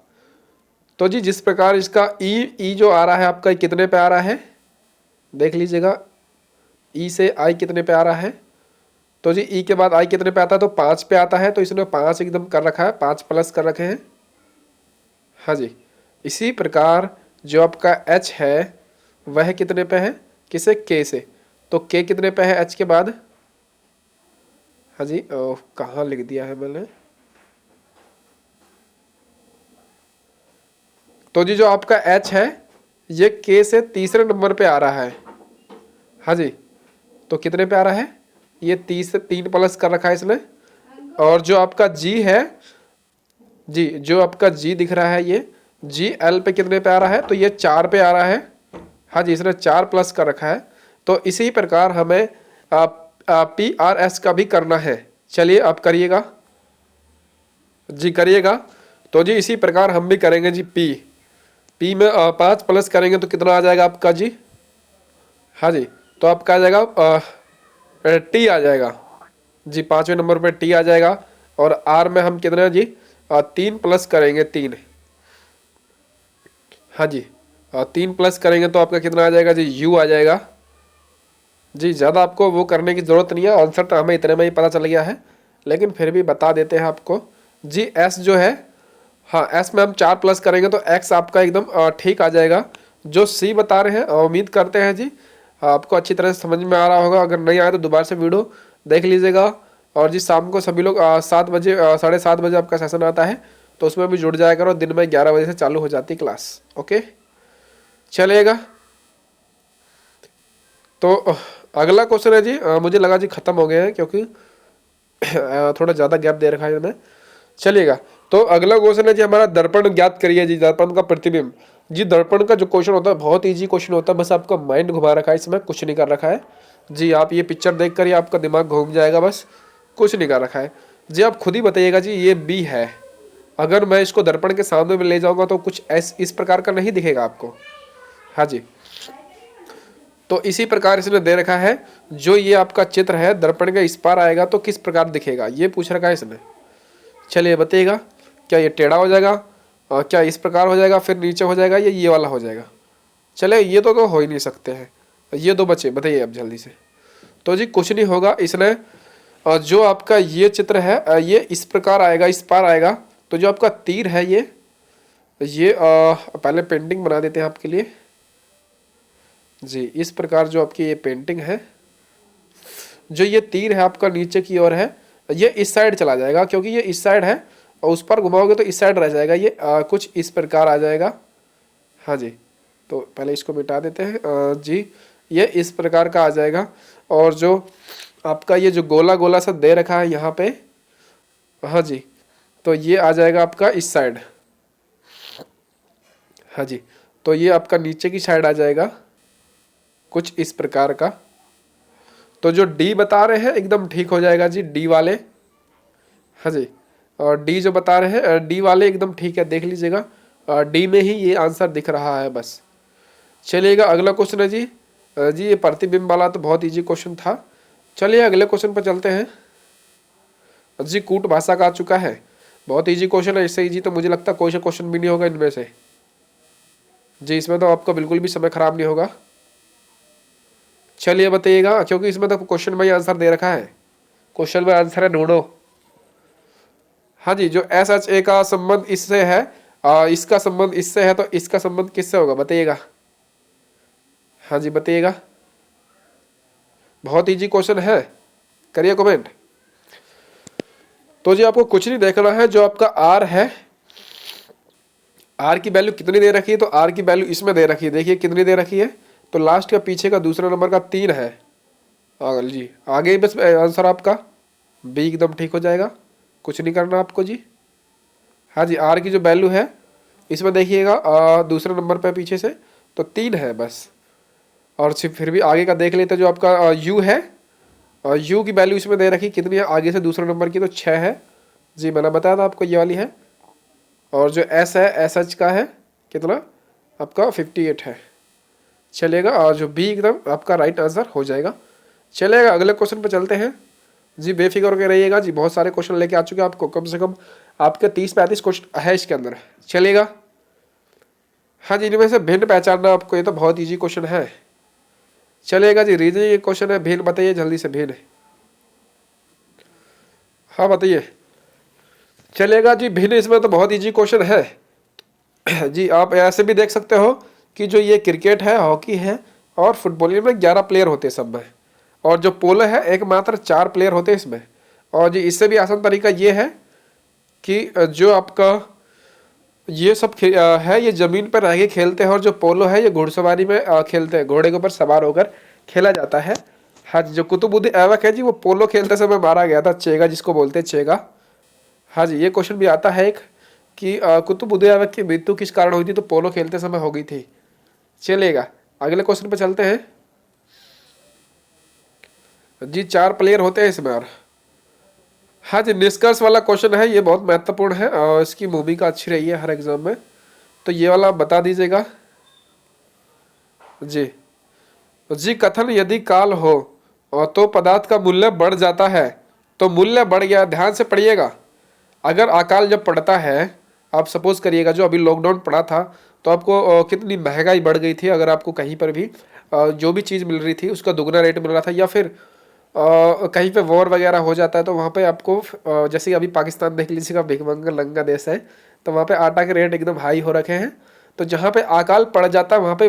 तो जी जिस प्रकार इसका ई जो आ रहा है आपका कितने पे आ रहा है, देख लीजिएगा। ई से आई कितने पे आ रहा है, तो जी ई के बाद आई कितने पे आता है, तो 5 पे आता है। तो इसने 5 एकदम कर रखा है, 5 प्लस कर रखे हैं, हाँ जी। इसी प्रकार जो आपका एच है वह कितने पे है, किसे, के से। तो के कितने पे है एच के बाद, हाँ जी, कहाँ लिख दिया है मैंने। तो जी जो आपका एच है ये के से तीसरे नंबर पे आ रहा है, हाँ जी। तो कितने पे आ रहा है, ये 3 प्लस कर रखा है इसने। और जो आपका जी है जी, जो आपका जी दिख रहा है ये जी एल पे कितने पे आ रहा है, तो ये 4 पे आ रहा है, हाँ जी। इसने 4 प्लस कर रखा है। तो इसी प्रकार हमें पी आर एस का भी करना है। चलिए आप करिएगा जी, करिएगा। तो जी इसी प्रकार हम भी करेंगे जी। पी में 5 प्लस करेंगे तो कितना आ जाएगा आपका जी, हाँ जी। तो आपका आ जाएगा टी आ जाएगा जी, 5वें नंबर पे टी आ जाएगा। और आर में हम कितना जी 3 प्लस करेंगे, 3, हाँ जी। 3 प्लस करेंगे तो आपका कितना आ जाएगा जी, यू आ जाएगा जी। ज़्यादा आपको वो करने की ज़रूरत नहीं है, आंसर तो हमें इतने में ही पता चल गया है, लेकिन फिर भी बता देते हैं आपको जी। एस जो है, हाँ, एस में हम 4 प्लस करेंगे तो एक्स आपका एकदम ठीक आ जाएगा। जो सी बता रहे हैं उम्मीद करते हैं जी आपको अच्छी तरह से समझ में आ रहा होगा। अगर नहीं आया तो दोबारा से वीडियो देख लीजिएगा। और जी शाम को सभी लोग 7 बजे 7:30 बजे आपका सेशन आता है, तो उसमें भी जुड़ जाया करो। दिन में 11 बजे से चालू हो जाती क्लास, ओके, चलेगा। तो अगला क्वेश्चन है जी, मुझे लगा जी खत्म हो गए हैं, क्योंकि थोड़ा ज़्यादा गैप दे रखा है मैंने, चलिएगा। तो अगला क्वेश्चन है जी हमारा, दर्पण ज्ञात करिए जी, दर्पण का प्रतिबिंब जी। दर्पण का जो क्वेश्चन होता है बहुत इजी क्वेश्चन होता है, बस आपका माइंड घुमा रखा है, इसमें कुछ नहीं कर रखा है जी। आप ये पिक्चर देख कर ही आपका दिमाग घूम जाएगा, बस कुछ नहीं कर रखा है जी। आप खुद ही बताइएगा जी, ये बी है। अगर मैं इसको दर्पण के सामने में ले जाऊंगा तो कुछ इस प्रकार का नहीं दिखेगा आपको, हाँ जी। तो इसी प्रकार इसने दे रखा है, जो ये आपका चित्र है दर्पण के इस पार आएगा तो किस प्रकार दिखेगा, ये पूछ रखा है इसने। चलिए बताइएगा, क्या ये टेढ़ा हो जाएगा, क्या इस प्रकार हो जाएगा, फिर नीचे हो जाएगा, ये वाला हो जाएगा। चले ये तो हो ही नहीं सकते हैं, ये दो बचे, बताइए अब जल्दी से। तो जी कुछ नहीं होगा, इसने जो आपका ये चित्र है ये इस प्रकार आएगा, इस पार आएगा। तो जो आपका तीर है ये पहले पेंटिंग बना देते हैं आपके लिए जी। इस प्रकार जो आपकी ये पेंटिंग है, जो ये तीर है आपका नीचे की ओर है, ये इस साइड चला जाएगा, क्योंकि ये इस साइड है और उस पर घुमाओगे तो इस साइड रह जाएगा। ये कुछ इस प्रकार आ जाएगा, हाँ जी। तो पहले इसको मिटा देते हैं जी, ये इस प्रकार का आ जाएगा। और जो आपका ये जो गोला गोला सा दे रखा है यहाँ पे, हाँ जी, तो ये आ जाएगा आपका इस साइड, हाँ जी। तो ये आपका नीचे की साइड आ जाएगा कुछ इस प्रकार का। तो जो डी बता रहे हैं एकदम ठीक हो जाएगा जी, डी वाले, हाँ जी। और डी जो बता रहे हैं डी वाले एकदम ठीक है, देख लीजिएगा डी में ही ये आंसर दिख रहा है बस। चलिएगा अगला क्वेश्चन है जी, जी ये प्रतिबिंब वाला तो बहुत इजी क्वेश्चन था। चलिए अगले क्वेश्चन पर चलते हैं। जी कूट भाषा का आ चुका है, बहुत इजी क्वेश्चन है, इससे इजी तो मुझे लगता है कोई सा क्वेश्चन भी नहीं होगा इनमें से। जी इसमें तो आपका बिल्कुल भी समय खराब नहीं होगा। चलिए बताइएगा, क्योंकि इसमें तो क्वेश्चन में ही आंसर दे रखा है, क्वेश्चन में आंसर है ढूंढो। हाँ जी, जो एस एच ए का संबंध इससे है, इसका संबंध इससे है, तो इसका संबंध किससे होगा बताइएगा। हाँ जी बताइएगा, बहुत इजी क्वेश्चन है, करिए कमेंट। तो जी आपको कुछ नहीं देखना है, जो आपका आर है, आर की वैल्यू कितनी दे रखी है, तो आर की वैल्यू इसमें दे रखी है, देखिए कितनी दे रखी है, तो लास्ट का पीछे का दूसरा नंबर का 3 है। जी आगे बस आंसर आपका बी एकदम ठीक हो जाएगा, कुछ नहीं करना आपको जी। हाँ जी आर की जो वैल्यू है इसमें देखिएगा दूसरे नंबर पे पीछे से तो 3 है बस। और फिर भी आगे का देख लेते, जो आपका यू है, यू की वैल्यू इसमें दे रखी कितनी है, आगे से दूसरे नंबर की तो 6 है। जी मैंने बताया था आपको ये वाली है। और जो एस है, एस एच का है कितना आपका 58 है। चलेगा, और जो बी एकदम आपका राइट आंसर हो जाएगा। चलेगा अगले क्वेश्चन पे चलते हैं। जी बेफिक्र के रहिएगा जी, बहुत सारे क्वेश्चन लेके आ चुके हैं आपको, कम से कम आपके 30-35 क्वेश्चन है इसके अंदर। चलेगा, हाँ जी इनमें से भिन्न पहचानना आपको, ये तो बहुत ईजी क्वेश्चन है। चलेगा जी, रीजनिंग क्वेश्चन है, भिन्न बताइए जल्दी से भिन्न। हाँ बताइए। चलेगा जी, भिन्न इसमें तो बहुत ईजी क्वेश्चन है। जी आप ऐसे भी देख सकते हो कि जो ये क्रिकेट है, हॉकी है और फुटबॉल, में 11 प्लेयर होते हैं सब में। और जो पोलो है एक मात्र 4 प्लेयर होते हैं इसमें। और जी इससे भी आसान तरीका ये है कि जो आपका ये सब है, ये ज़मीन पर रह के खेलते हैं, और जो पोलो है ये घुड़सवारी में खेलते हैं, घोड़े के ऊपर सवार होकर खेला जाता है। हाँ जी, जो कुतुबुद्दीन ऐबक है जी, वो पोलो खेलते समय मारा गया था, चेगा जिसको बोलते हैं चेगा। हाँ जी ये क्वेश्चन भी आता है एक कि कुतुबुद्दीन ऐबक की मृत्यु किस कारण हुई थी, तो पोलो खेलते समय हो गई थी। चलेगा अगले क्वेश्चन पे चलते हैं। जी 4 प्लेयर होते हैं इसमें। और हाँ जी निष्कर्ष वाला क्वेश्चन है, ये बहुत महत्वपूर्ण है और इसकी भूमिका अच्छी रही है हर एग्जाम में, तो ये वाला बता दीजिएगा जी। जी कथन यदि काल हो और तो पदार्थ का मूल्य बढ़ जाता है, तो मूल्य बढ़ गया, ध्यान से पढ़िएगा। अगर अकाल जब पड़ता है, आप सपोज करिएगा जो अभी लॉकडाउन पड़ा था, तो आपको कितनी महंगाई बढ़ गई थी, अगर आपको कहीं पर भी जो भी चीज़ मिल रही थी उसका दुगना रेट मिल रहा था, या फिर कहीं पे वॉर वगैरह हो जाता है, तो वहाँ पे आपको जैसे अभी पाकिस्तान देख लीजिएगा, भिखमंगा लंगा देश है, तो वहाँ पे आटा के रेट एकदम हाई हो रखे हैं। तो जहाँ पे अकाल पड़ जाता है वहाँ पे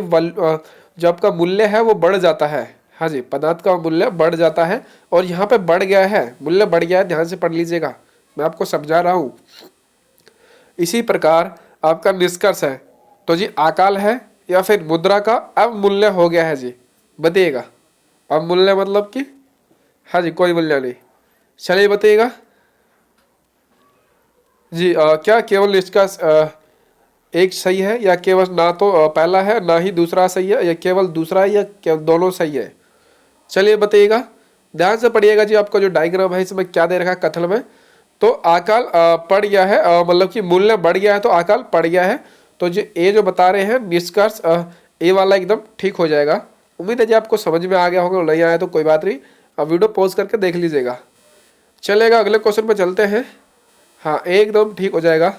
जो आपका मूल्य है वो बढ़ जाता है। हाँ जी पदार्थ का मूल्य बढ़ जाता है, और यहाँ पे बढ़ गया है, मूल्य बढ़ गया है, ध्यान से पढ़ लीजिएगा, मैं आपको समझा रहा हूँ। इसी प्रकार आपका निष्कर्ष है, तो जी अकाल है या फिर मुद्रा का अब मूल्य हो गया है जी, बताइएगा। अब मूल्य मतलब कि हाँ जी कोई मूल्य नहीं। चलिए बताइएगा जी, क्या केवल इसका एक सही है, या केवल ना तो पहला है ना ही दूसरा सही है, या केवल दूसरा है, या केवल दोनों सही है। चलिए बताइएगा, ध्यान से पढ़िएगा जी। आपका जो डायग्राम है इसमें क्या दे रखा है कथन में, तो अकाल पड़ गया है, मतलब कि मूल्य बढ़ गया है, तो अकाल पड़ गया है। तो जो ए जो बता रहे हैं निष्कर्ष, ए वाला एकदम ठीक हो जाएगा। उम्मीद है जी आपको समझ में आ गया होगा, नहीं आया तो कोई बात नहीं, अब वीडियो पॉज करके देख लीजिएगा। चलेगा अगले क्वेश्चन पे चलते हैं। हाँ एकदम ठीक हो जाएगा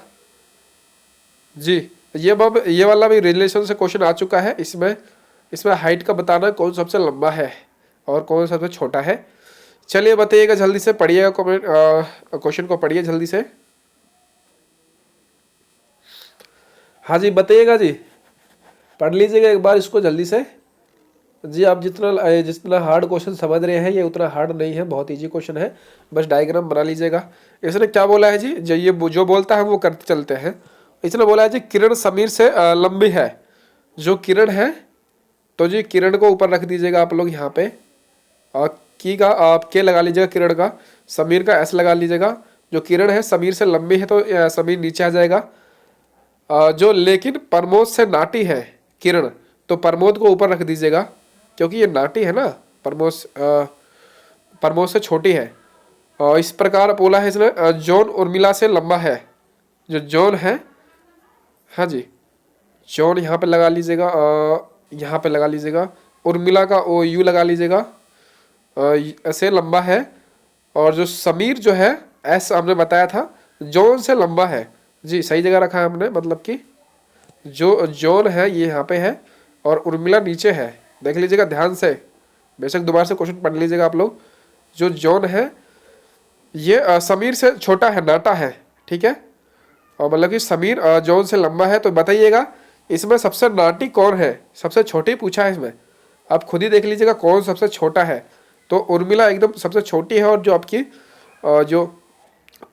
जी। ये वाला भी रिलेशन से क्वेश्चन आ चुका है। इसमें हाइट का बताना कौन सबसे लंबा है और कौन सबसे छोटा है। चलिए बताइएगा, जल्दी से पढ़िएगा कमेंट, क्वेश्चन को पढ़िए जल्दी से। हाँ जी बताइएगा जी, पढ़ लीजिएगा एक बार इसको जल्दी से जी। आप जितना हार्ड क्वेश्चन समझ रहे हैं, ये उतना हार्ड नहीं है, बहुत इजी क्वेश्चन है, बस डायग्राम बना लीजिएगा। इसने क्या बोला है जी, जो बोलता है वो करते चलते हैं। इसने बोला है जी किरण समीर से लंबी है। जो किरण है, तो जी किरण को ऊपर रख दीजिएगा आप लोग यहाँ पे, और की का आप के लगा लीजिएगा, किरण का समीर का एस लगा लीजिएगा। जो किरण है समीर से लंबी है, तो समीर नीचे आ जाएगा। जो लेकिन प्रमोद से नाटी है किरण, तो प्रमोद को ऊपर रख दीजिएगा, क्योंकि ये नाटी है ना, प्रमोद से छोटी है। और इस प्रकार बोला है इसने, जॉन उर्मिला से लंबा है। जो जॉन है, हाँ जी जॉन यहाँ पे लगा लीजिएगा, यहाँ पे लगा लीजिएगा, उर्मिला का ओ यू लगा लीजिएगा, ऐसे लंबा है। और जो समीर जो है एस हमने बताया था, जॉन से लंबा है जी, सही जगह रखा है हमने, मतलब कि जो जॉन है ये यहाँ पे है और उर्मिला नीचे है। देख लीजिएगा ध्यान से, बेशक दोबारा से क्वेश्चन पढ़ लीजिएगा आप लोग। जो जॉन है ये समीर से छोटा है, नाटा है, ठीक है। और मतलब कि समीर जॉन से लंबा है। तो बताइएगा इसमें सबसे नाटी कौन है, सबसे छोटी पूछा है इसमें, आप खुद ही देख लीजिएगा कौन सबसे छोटा है। तो उर्मिला एकदम सबसे छोटी है और जो आपकी जो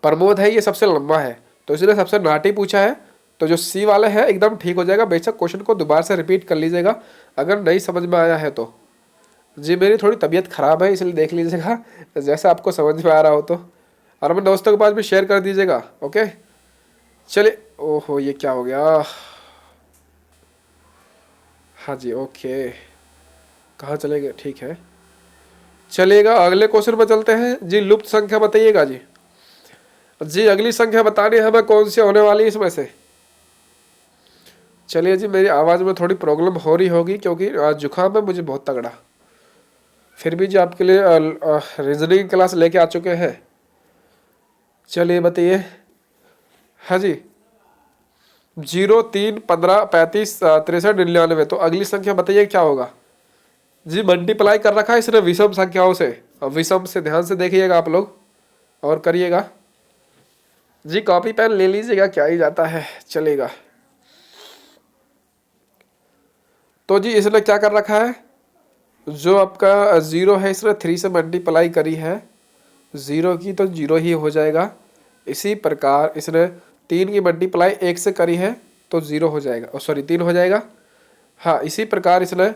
प्रमोद है ये सबसे लंबा है, तो इसलिए सबसे नाटी पूछा है। तो जो सी वाले है एकदम ठीक हो जाएगा। बेशक क्वेश्चन को दोबारा से रिपीट कर लीजिएगा अगर नहीं समझ में आया है तो। जी मेरी थोड़ी तबीयत ख़राब है इसलिए देख लीजिएगा जैसे आपको समझ में आ रहा हो तो, और अपने दोस्तों के पास भी शेयर कर दीजिएगा। ओके चलिए, ओहो ये क्या हो गया, हाँ जी ओके, कहाँ चले गए, ठीक है चलिएगा अगले क्वेश्चन पर चलते हैं जी। लुप्त संख्या बताइएगा जी। जी अगली संख्या बतानी है हमें कौन सी होने वाली है इसमें से। चलिए जी, मेरी आवाज़ में थोड़ी प्रॉब्लम हो रही होगी क्योंकि जुकाम है मुझे बहुत तगड़ा, फिर भी जी आपके लिए रीजनिंग क्लास लेके आ चुके हैं। चलिए बताइए, हाँ जी 0, 3, 15, 35, 63, 99। तो अगली संख्या बताइए क्या होगा जी। मल्टीप्लाई कर रखा है इसने विषम संख्याओं से, अब विषम से ध्यान से देखिएगा आप लोग और करिएगा जी। कॉपी पेन ले लीजिएगा, क्या ही जाता है, चलेगा। तो जी इसने क्या कर रखा है, जो आपका 0 है इसने 3 से मल्टीप्लाई करी है, 0 की तो 0 ही हो जाएगा। इसी प्रकार इसने 3 की मल्टीप्लाई 1 से करी है तो 0 हो जाएगा, सॉरी 3 हो जाएगा। हाँ इसी प्रकार इसने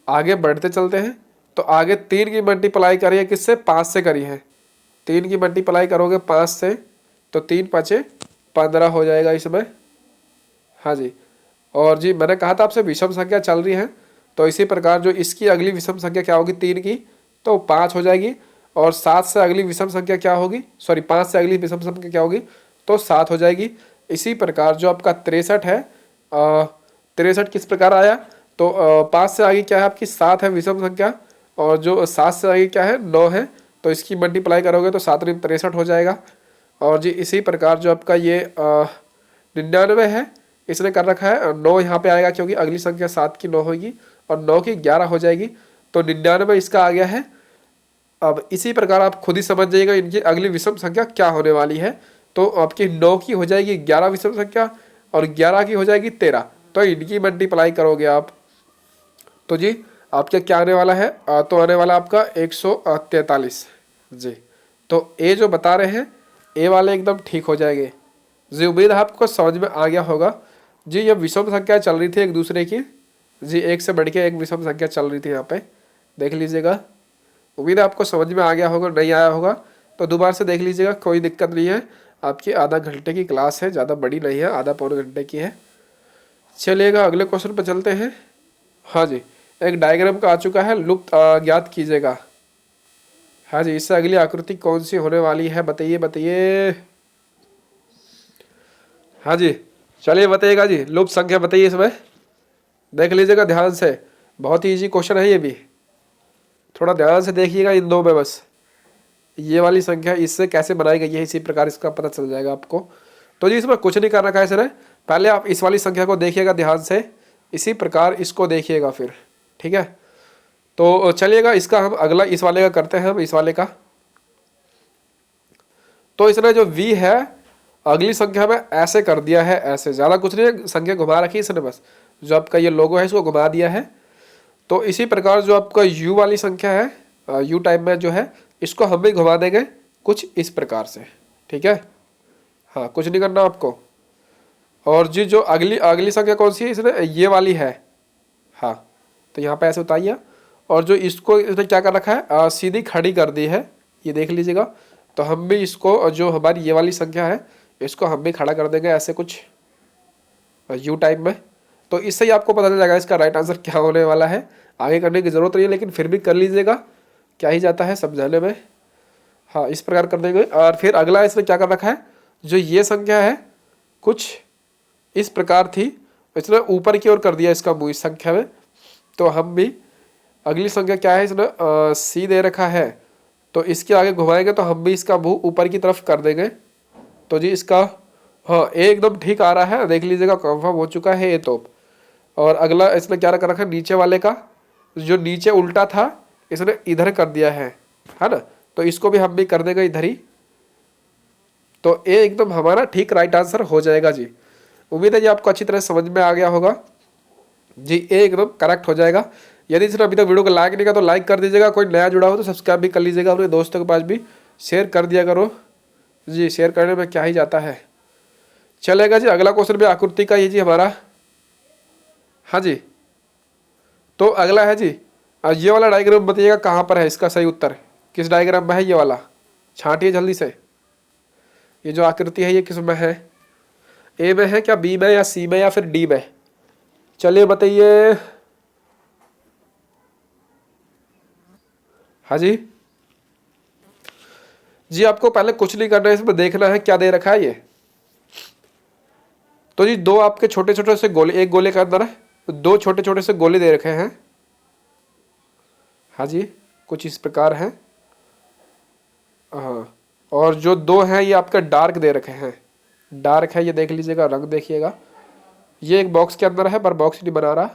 आगे बढ़ते चलते हैं। तो आगे 3 की मल्टीप्लाई करी है किससे, 5 से करी है। 3 की मल्टीप्लाई करोगे 5 से तो 3 5 15 हो जाएगा इसमें, हाँ जी। और जी मैंने कहा था आपसे विषम संख्या चल रही है, तो इसी प्रकार जो इसकी अगली विषम संख्या क्या होगी 3 की, तो 5 हो जाएगी। और 7 से अगली विषम संख्या क्या होगी, सॉरी 5 से अगली विषम संख्या क्या होगी, तो 7 हो जाएगी। इसी प्रकार जो आपका 63 है, 63 किस प्रकार आया, तो 5 से आगे क्या है आपकी 7 है विषम संख्या, और जो 7 से आगे क्या है 9 है, तो इसकी मल्टीप्लाई करोगे तो 7 में 63 हो जाएगा। और जी इसी प्रकार जो आपका ये 99 है, इसने कर रखा है 9 यहाँ पे आएगा क्योंकि अगली संख्या 7 की 9 होगी और 9 की 11 हो जाएगी, तो 99 इसका आ गया है। अब इसी प्रकार आप खुद ही समझ जाइएगा इनकी अगली विषम संख्या क्या होने वाली है। तो आपकी 9 की हो जाएगी 11 विषम संख्या और 11 की हो जाएगी 13, तो इनकी मल्टीप्लाई करोगे आप तो जी आपके क्या आने वाला है, तो आने वाला आपका 143 जी। तो ए जो बता रहे हैं ए वाले एकदम ठीक हो जाएंगे जी। उम्मीद है आपको समझ में आ गया होगा जी। ये विषम संख्या चल रही थी एक दूसरे की जी, एक से बढ़ के एक विषम संख्या चल रही थी, यहाँ पे देख लीजिएगा। उम्मीद है आपको समझ में आ गया होगा, नहीं आया होगा तो दोबारा से देख लीजिएगा, कोई दिक्कत नहीं है। आपकी आधा घंटे की क्लास है, ज़्यादा बड़ी नहीं है, आधा पौने घंटे की है। चलिएगा अगले क्वेश्चन पर चलते हैं। हाँ जी एक डायग्राम का आ चुका है, लुप्त ज्ञात कीजिएगा। हाँ जी इससे अगली आकृति कौन सी होने वाली है बताइए बताइए। हाँ जी चलिए बताइएगा जी, लुप्त संख्या बताइए इसमें, देख लीजिएगा ध्यान से, बहुत ही इजी क्वेश्चन है ये भी, थोड़ा ध्यान से देखिएगा इन दो में बस। ये वाली संख्या इससे कैसे बनाई गई है इसी प्रकार इसका पता चल जाएगा आपको। तो जी इसमें कुछ नहीं कर रखा है इसने, पहले आप इस वाली संख्या को देखिएगा ध्यान से, इसी प्रकार इसको देखिएगा फिर, ठीक है। तो चलिएगा इसका हम अगला इस वाले का करते हैं, हम इस वाले का। तो इसने जो v है अगली संख्या में ऐसे कर दिया है, ऐसे, ज़्यादा कुछ नहीं, संख्या घुमा रखी है इसने बस, जो आपका ये लोगो है इसको घुमा दिया है। तो इसी प्रकार जो आपका u वाली संख्या है, u टाइप में जो है, इसको हम भी घुमा देंगे कुछ इस प्रकार से, ठीक है। हाँ कुछ नहीं करना आपको। और जी जो अगली अगली संख्या कौन सी है, इसने ये वाली है, हाँ तो यहाँ पे ऐसे उतारिए। और जो इसको इसने क्या कर रखा है, सीधी खड़ी कर दी है, ये देख लीजिएगा। तो हम भी इसको जो हमारी ये वाली संख्या है इसको हम भी खड़ा कर देंगे ऐसे कुछ यू टाइप में। तो इससे ही आपको पता चल जाएगा इसका राइट आंसर क्या होने वाला है। आगे करने की ज़रूरत नहीं है लेकिन फिर भी कर लीजिएगा, क्या ही जाता है समझाने में। हाँ इस प्रकार कर देंगे। और फिर अगला इसमें क्या कर रखा है, जो ये संख्या है कुछ इस प्रकार थी, इसने ऊपर की ओर कर दिया इसका मुँह इस संख्या में। तो हम भी अगली संख्या क्या है, इसने सी दे रखा है, तो इसके आगे घुमाएंगे तो हम भी इसका मुंह ऊपर की तरफ कर देंगे। तो जी इसका हाँ ए एकदम ठीक आ रहा है, देख लीजिएगा कंफर्म हो चुका है ये तो। और अगला इसने क्या कर रखा है, नीचे वाले का जो नीचे उल्टा था इसने इधर कर दिया है ना, तो इसको भी हम भी कर देंगे इधर ही। तो ए एकदम हमारा ठीक राइट आंसर हो जाएगा जी। उम्मीद है जी आपको अच्छी तरह समझ में आ गया होगा जी, ए एकदम करेक्ट हो जाएगा। यदि सिर्फ अभी तक वीडियो को लाइक नहीं किया तो लाइक कर दीजिएगा, कोई नया जुड़ा हो तो सब्सक्राइब भी कर लीजिएगा, अपने दोस्तों के पास भी शेयर कर दिया करो जी, शेयर करने में क्या ही जाता है। चलेगा जी, अगला क्वेश्चन भी आकृति का ही जी हमारा। हाँ जी, तो अगला है जी, ये वाला डायग्राम बताइएगा कहाँ पर है, इसका सही उत्तर किस डायग्राम में है, ये वाला छांटिए जल्दी से। ये जो आकृति है ये किस में है, ए में है क्या, बी में या सी में या फिर डी में, चलिए बताइए। हाँ जी जी, आपको पहले कुछ नहीं करना है, इसमें देखना है क्या दे रखा है ये। तो जी दो आपके छोटे छोटे से गोले, एक गोले के अंदर दो छोटे छोटे से गोले दे रखे हैं। हाँ जी, कुछ इस प्रकार है। हाँ, और जो दो हैं ये आपका डार्क दे रखे हैं, डार्क है ये, देख लीजिएगा रंग देखिएगा। ये एक बॉक्स के अंदर है पर बॉक्स नहीं बना रहा।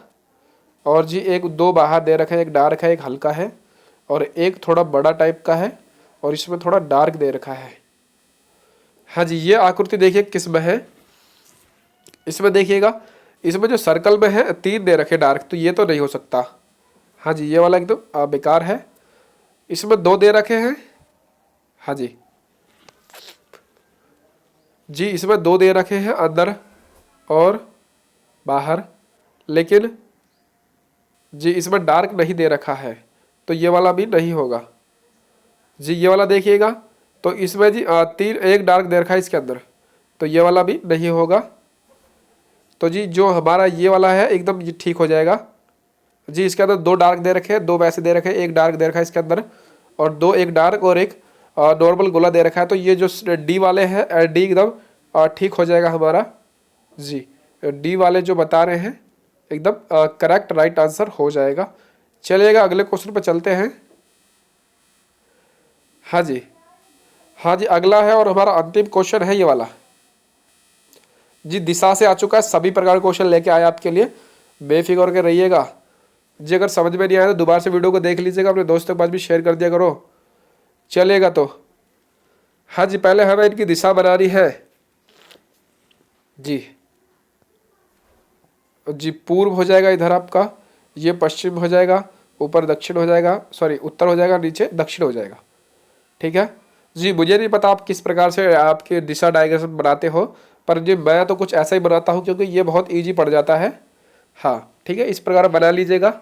और जी एक दो बाहर दे रखे हैं, एक डार्क है एक हल्का है, और एक थोड़ा बड़ा टाइप का है और इसमें थोड़ा डार्क दे रखा है। हाँ जी, ये आकृति देखिए किस में है, इसमें देखिएगा, इसमें जो सर्कल में है तीन दे रखे डार्क, तो ये तो नहीं हो सकता। हाँ जी, ये वाला एकदम बेकार है। इसमें दो दे रखे हैं। हाँ जी जी, इसमें दो दे रखे हैं अंदर और बाहर, लेकिन जी इसमें डार्क नहीं दे रखा है, तो ये वाला भी नहीं होगा जी। ये वाला देखिएगा, तो इसमें जी तीन, एक डार्क दे रखा है इसके अंदर, तो ये वाला भी नहीं होगा। तो जी जो हमारा ये वाला है एकदम ये ठीक हो जाएगा जी। इसके अंदर दो डार्क दे रखे हैं, दो वैसे दे रखे हैं, एक डार्क दे रखा है इसके अंदर, और दो एक डार्क और एक नॉर्मल गोला दे रखा है। तो ये जो डी वाले हैं, डी एकदम ठीक हो जाएगा हमारा जी। डी वाले जो बता रहे हैं एकदम करेक्ट राइट आंसर हो जाएगा। चलिएगा अगले क्वेश्चन पर चलते हैं। हाँ जी, हाँ जी, अगला है और हमारा अंतिम क्वेश्चन है ये वाला जी। दिशा से आ चुका है, सभी प्रकार के क्वेश्चन लेके आया आपके लिए, बेफिक्र होकर रहिएगा जी। अगर समझ में नहीं आया तो दोबारा से वीडियो को देख लीजिएगा, अपने दोस्तों के पास भी शेयर कर दिया करो। चलेगा तो हाँ जी, पहले हमें इनकी दिशा बनानी है जी। जी पूर्व हो जाएगा इधर आपका, ये पश्चिम हो जाएगा, ऊपर दक्षिण हो जाएगा, सॉरी उत्तर हो जाएगा, नीचे दक्षिण हो जाएगा। ठीक है जी, मुझे नहीं पता आप किस प्रकार से आपके दिशा डायग्राम बनाते हो, पर जी मैं तो कुछ ऐसा ही बनाता हूँ क्योंकि ये बहुत ईजी पड़ जाता है। हाँ ठीक है, इस प्रकार बना लीजिएगा,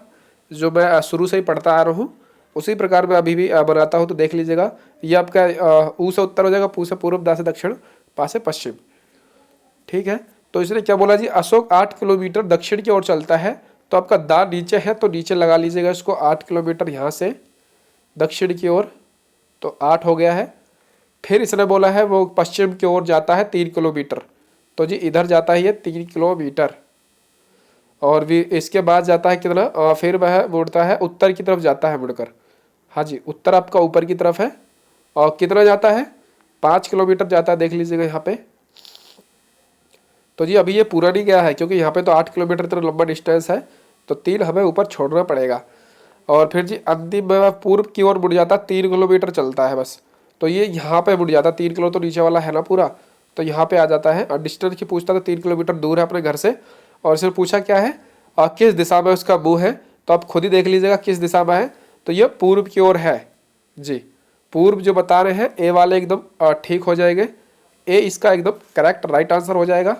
जो मैं शुरू से ही पढ़ता आ रहा हूँ उसी प्रकार मैं अभी भी बनाता हूँ। तो देख लीजिएगा, ये आपका ऊ से उत्तर हो जाएगा, पू से पूर्व, दा से दक्षिण, पा से पश्चिम। ठीक है, तो इसने क्या बोला जी, अशोक 8 किलोमीटर दक्षिण की ओर चलता है, तो आपका दा नीचे है तो नीचे लगा लीजिएगा इसको, 8 किलोमीटर यहाँ से दक्षिण की ओर, तो 8 हो गया है। फिर इसने बोला है वो पश्चिम की ओर जाता है 3 किलोमीटर, तो जी इधर जाता है ये 3 किलोमीटर। और भी इसके बाद जाता है कितना, फिर वह मुड़ता है उत्तर की तरफ जाता है मुड़कर। हाँ जी, उत्तर आपका ऊपर की तरफ है, और कितना जाता है, 5 किलोमीटर जाता है, देख लीजिएगा यहाँ पे। तो जी अभी ये पूरा नहीं गया है क्योंकि यहाँ पे तो 8 किलोमीटर इतना लंबा डिस्टेंस है, तो 3 हमें ऊपर छोड़ना पड़ेगा। और फिर जी अंतिम में पूर्व की ओर मुड़ जाता, 3 किलोमीटर चलता है बस, तो ये यहाँ पे मुड़ जाता, 3 किलो तो नीचे वाला है ना पूरा, तो यहाँ पे आ जाता है। और डिस्टेंस की पूछता तो 3 किलोमीटर दूर है अपने घर से, और इसने पूछा क्या है, किस दिशा में उसका मुँह है, तो आप खुद ही देख लीजिएगा किस दिशा में है, तो ये पूर्व की ओर है जी। पूर्व जो बता रहे हैं ए वाले एकदम ठीक हो जाएंगे, ए इसका एकदम करेक्ट राइट आंसर हो जाएगा।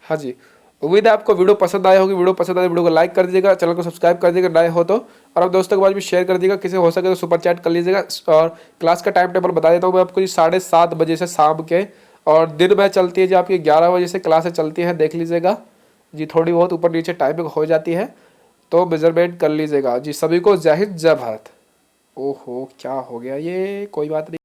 हाँ जी, उम्मीद है आपको वीडियो पसंद आया होगी। वीडियो पसंद आए वीडियो को लाइक कर दीजिएगा, चैनल को सब्सक्राइब कर दीजिएगा नए हो तो, और आप दोस्तों के पास भी शेयर कर दीजिएगा, किसी हो सके तो सुपर चैट कर लीजिएगा। और क्लास का टाइम टेबल बता देता हूँ मैं आपको जी, 7:30 बजे से शाम के, और दिन में चलती है जी आपकी 11 बजे से क्लासें चलती है, देख लीजिएगा जी। थोड़ी बहुत ऊपर नीचे टाइमिंग हो जाती है तो मेजरमेंट कर लीजिएगा जी। सभी को जय हिंद जय भारत। ओहो क्या हो गया ये, कोई बात नहीं।